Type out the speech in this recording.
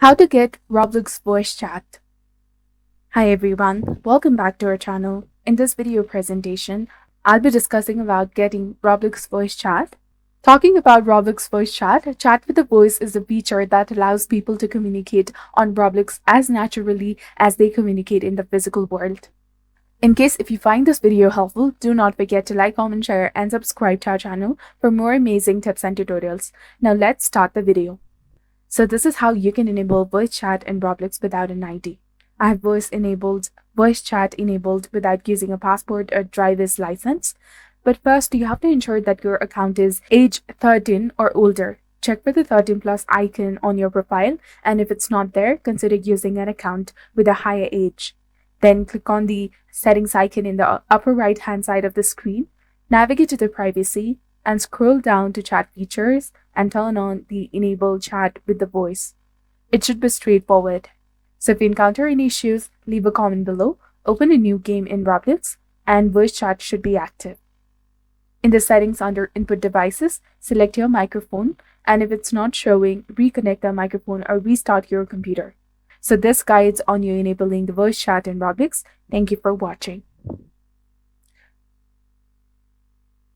How to get Roblox voice chat. Hi everyone, welcome back to our channel. In this video presentation, I'll be discussing about getting Roblox voice chat. Talking about Roblox voice chat, chat with a voice is a feature that allows people to communicate on Roblox as naturally as they communicate in the physical world. In case if you find this video helpful, do not forget to like, comment, share, and subscribe to our channel for more amazing tips and tutorials. Now let's start the video. So this is how you can enable voice chat in Roblox without an ID. I have voice chat enabled without using a passport or driver's license. But first, you have to ensure that your account is age 13 or older. Check for the 13 plus icon on your profile, and if it's not there, consider using an account with a higher age. Then click on the settings icon in the upper right hand side of the screen, navigate to the privacy, and scroll down to chat features and turn on the enable chat with the voice. It should be straightforward. So if you encounter any issues, leave a comment below, open a new game in Roblox, and voice chat should be active. In the settings under input devices, select your microphone, and if it's not showing, reconnect the microphone or restart your computer. So this guides on you enabling the voice chat in Roblox. Thank you for watching.